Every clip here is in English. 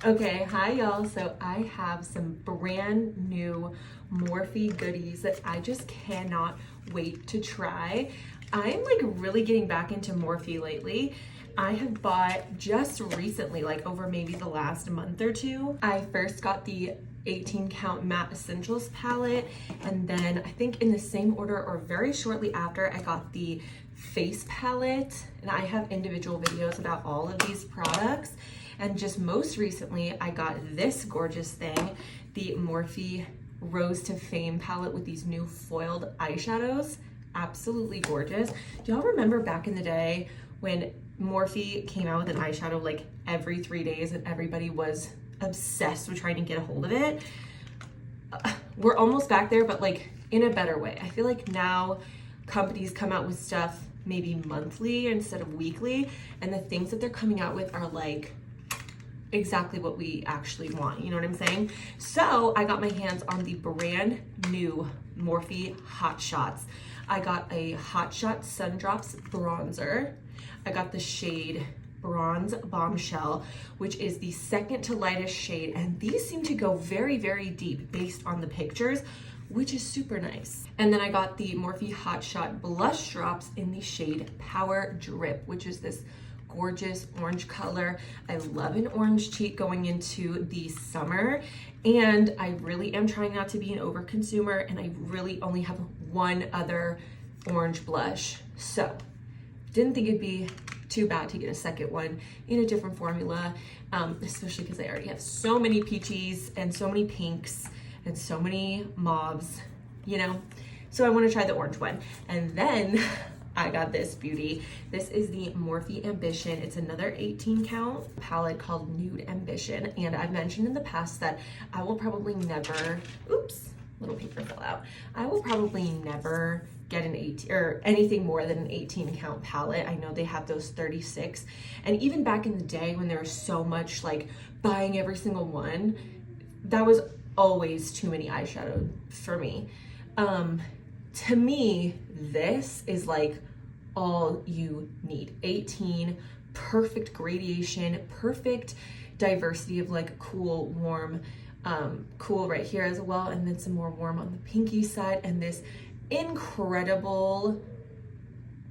Okay, hi y'all. So I have some brand new Morphe goodies that I just cannot wait to try. I'm like really getting back into Morphe lately. I have bought just recently, like over maybe the last month or two. I first got the 18 count matte essentials palette, and then I think in the same order or very shortly after, I got the face palette, and I have individual videos about all of these products. And just most recently, I got this gorgeous thing, the Morphe Rose to Fame palette with these new foiled eyeshadows. Absolutely gorgeous. Do y'all remember back in the day when Morphe came out with an eyeshadow like every 3 days and everybody was obsessed with trying to get a hold of it? We're almost back there, but like in a better way. I feel like now companies come out with stuff maybe monthly instead of weekly, and the things that they're coming out with are like exactly what we actually want, you know what I'm saying? So I got my hands on the brand new Morphe Hot Shots. I got a Hot Shot Sun Drops bronzer. I got the shade Bronze Bombshell, which is the second to lightest shade, and these seem to go very, very deep based on the pictures, which is super nice. And then I got the Morphe Hot Shot blush drops in the shade Power Drip, which is this gorgeous orange color. I love an orange cheek going into the summer, and I really am trying not to be an over consumer, and I really only have one other orange blush, so didn't think it'd be too bad to get a second one in a different formula, especially because I already have so many peaches and so many pinks and so many mauves, you know, so I want to try the orange one. And then I got this beauty. This is the Morphe Ambition. It's another 18 count palette called Nude Ambition. And I've mentioned in the past that I will probably never, oops, little paper fell out. I will probably never get an 18 or anything more than an 18 count palette. I know they have those 36. And even back in the day when there was so much like buying every single one, that was always too many eyeshadow for me. To me, this is like all you need. 18, perfect gradation, perfect diversity of like cool, warm, cool right here as well, and then some more warm on the pinky side, and this incredible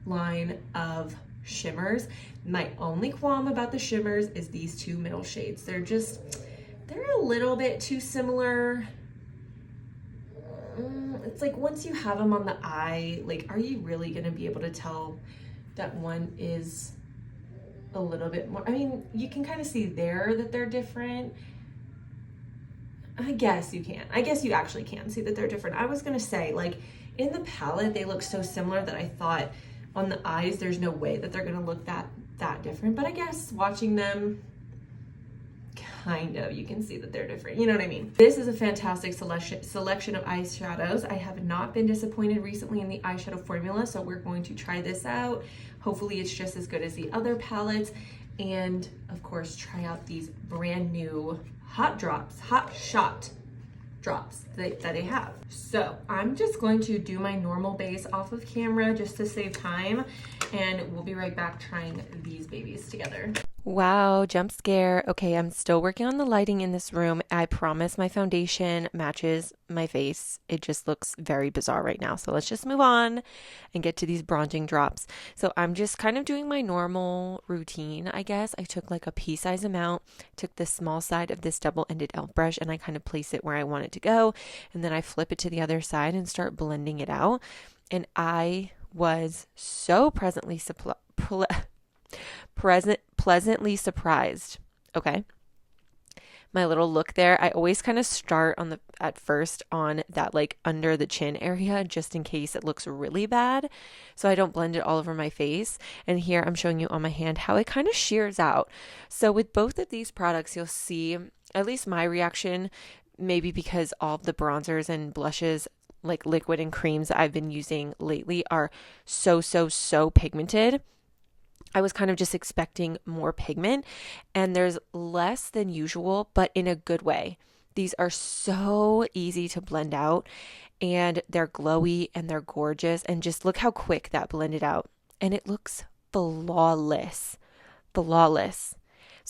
line of shimmers. My only qualm about the shimmers is these two middle shades. They're a little bit too similar. It's like once you have them on the eye, like, are you really gonna be able to tell that one is a little bit more? I mean, you can kind of see there that they're different. I guess you can. I guess you actually can see that they're different. I was gonna say, like, in the palette, they look so similar that I thought on the eyes, there's no way that they're gonna look that different. But I guess watching them, kind of, you can see that they're different. You know what I mean? This is a fantastic selection of eyeshadows. I have not been disappointed recently in the eyeshadow formula, so we're going to try this out. Hopefully it's just as good as the other palettes. And of course, try out these brand new Hot Shot drops that they have. So I'm just going to do my normal base off of camera just to save time, and we'll be right back trying these babies together. Wow, jump scare. Okay, I'm still working on the lighting in this room. I promise my foundation matches my face. It just looks very bizarre right now. So let's just move on and get to these bronzing drops. So I'm just kind of doing my normal routine, I guess. I took like a pea-size amount, took the small side of this double-ended elf brush, and I kind of place it where I want it to go. And then I flip it to the other side and start blending it out. And I was so pleasantly surprised. Okay. My little look there, I always kind of start at first on that like under the chin area just in case it looks really bad, so I don't blend it all over my face. And here I'm showing you on my hand how it kind of shears out. So with both of these products, you'll see, at least my reaction, maybe because all of the bronzers and blushes, like liquid and creams that I've been using lately, are so pigmented. I was kind of just expecting more pigment, and there's less than usual, but in a good way. These are so easy to blend out, and they're glowy and they're gorgeous, and just look how quick that blended out, and it looks flawless.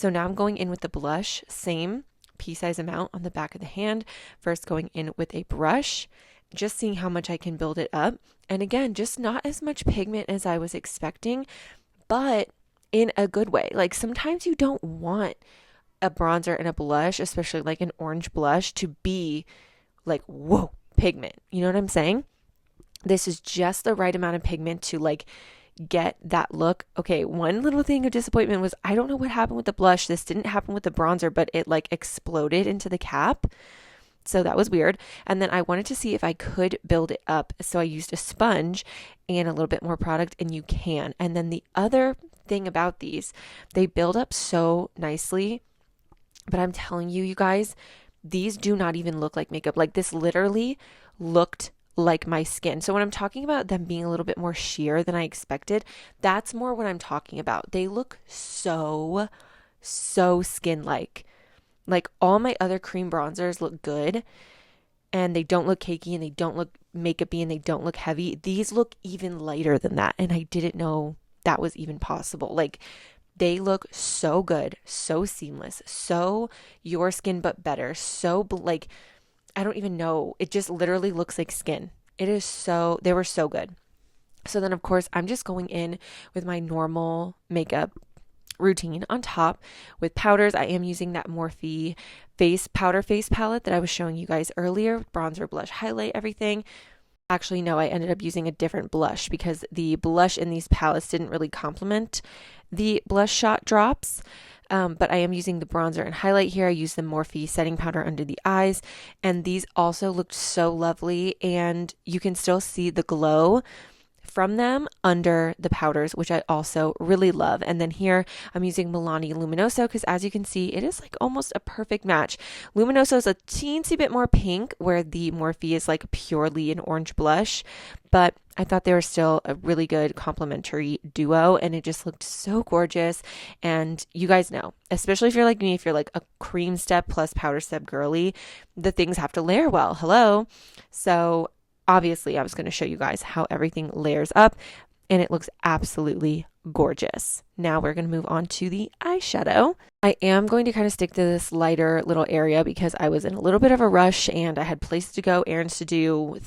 So now I'm going in with the blush, same pea size amount on the back of the hand. First going in with a brush, just seeing how much I can build it up. And again, just not as much pigment as I was expecting, but in a good way. Like sometimes you don't want a bronzer and a blush, especially like an orange blush, to be like, whoa, pigment. You know what I'm saying? This is just the right amount of pigment to like get that look. Okay, one little thing of disappointment was I don't know what happened with the blush. This didn't happen with the bronzer, but it like exploded into the cap. So that was weird. And then I wanted to see if I could build it up. So I used a sponge and a little bit more product, and you can. And then the other thing about these, they build up so nicely. But I'm telling you, you guys, these do not even look like makeup. Like this literally looked like my skin. So when I'm talking about them being a little bit more sheer than I expected, that's more what I'm talking about. They look so skin-like. Like all my other cream bronzers look good and they don't look cakey and they don't look makeup-y and they don't look heavy. These look even lighter than that, and I didn't know that was even possible. Like they look so good, so seamless, so your skin but better, so like I don't even know. It just literally looks like skin. They were so good. So then of course I'm just going in with my normal makeup routine on top with powders. I am using that Morphe face palette that I was showing you guys earlier, bronzer, blush, highlight, everything. Actually, no, I ended up using a different blush because the blush in these palettes didn't really complement the blush shot drops. But I am using the bronzer and highlight here. I used the Morphe setting powder under the eyes, and these also looked so lovely, and you can still see the glow from them under the powders, which I also really love. And then here I'm using Milani Luminoso because as you can see, it is like almost a perfect match. Luminoso is a teensy bit more pink, where the Morphe is like purely an orange blush, but I thought they were still a really good complementary duo, and it just looked so gorgeous. And you guys know, especially if you're like me, if you're like a cream step plus powder step girly, the things have to layer well. Hello. So obviously, I was going to show you guys how everything layers up, and it looks absolutely gorgeous. Now we're going to move on to the eyeshadow. I am going to kind of stick to this lighter little area because I was in a little bit of a rush and I had places to go, errands to do,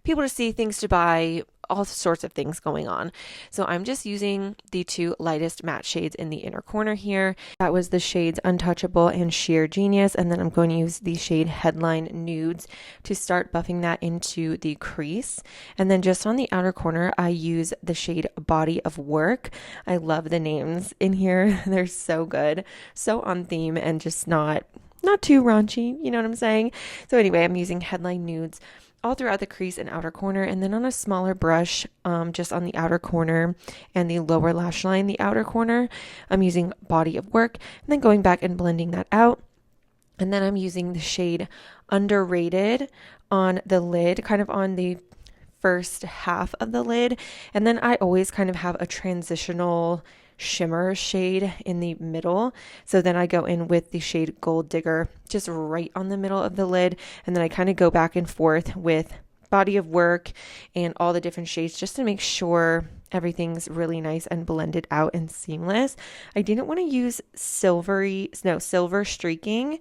people to see, things to buy, all sorts of things going on. So I'm just using the two lightest matte shades in the inner corner here. That was the shades Untouchable and Sheer Genius. And then I'm going to use the shade Headline Nudes to start buffing that into the crease. And then just on the outer corner, I use the shade Body of Work. I love the names in here. They're so good, so on theme, and just not too raunchy. You know what I'm saying? So anyway, I'm using Headline Nudes all throughout the crease and outer corner, and then on a smaller brush, just on the outer corner and the lower lash line, the outer corner, I'm using Body of Work, and then going back and blending that out. And then I'm using the shade Underrated on the lid, kind of on the first half of the lid. And then I always kind of have a transitional shimmer shade in the middle. So then I go in with the shade Gold Digger just right on the middle of the lid. And then I kind of go back and forth with Body of Work and all the different shades just to make sure everything's really nice and blended out and seamless. I didn't want to use silver streaking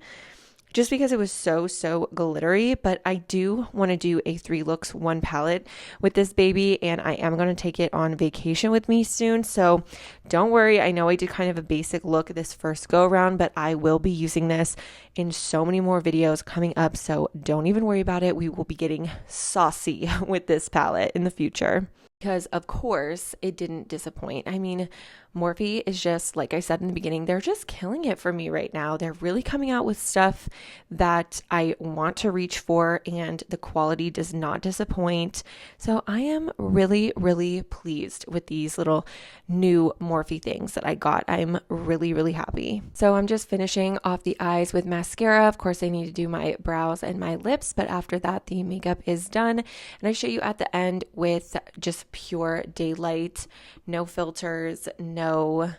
just because it was so glittery, but I do want to do a 3 looks 1 palette with this baby, and I am going to take it on vacation with me soon. So don't worry, I know I did kind of a basic look this first go around, but I will be using this in so many more videos coming up, so don't even worry about it. We will be getting saucy with this palette in the future. Because of course it didn't disappoint. I mean, Morphe is just, like I said in the beginning, they're just killing it for me right now. They're really coming out with stuff that I want to reach for, and the quality does not disappoint. So I am really pleased with these little new Morphe things that I got. I'm really happy. So I'm just finishing off the eyes with mascara. Of course, I need to do my brows and my lips, but after that, the makeup is done. And I show you at the end with just pure daylight, no filters, no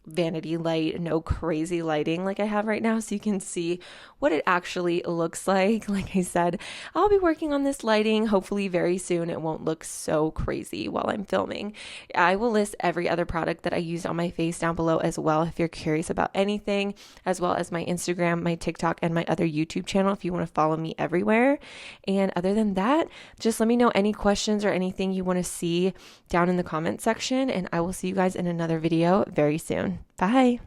vanity light, no crazy lighting like I have right now, so you can see what it actually looks like. Like I said, I'll be working on this lighting hopefully very soon. It won't look so crazy while I'm filming. I will list every other product that I used on my face down below as well if you're curious about anything, as well as my Instagram, my TikTok, and my other YouTube channel if you want to follow me everywhere. And other than that, just let me know any questions or anything you want to see down in the comment section, and I will see you guys in another video very soon. Bye.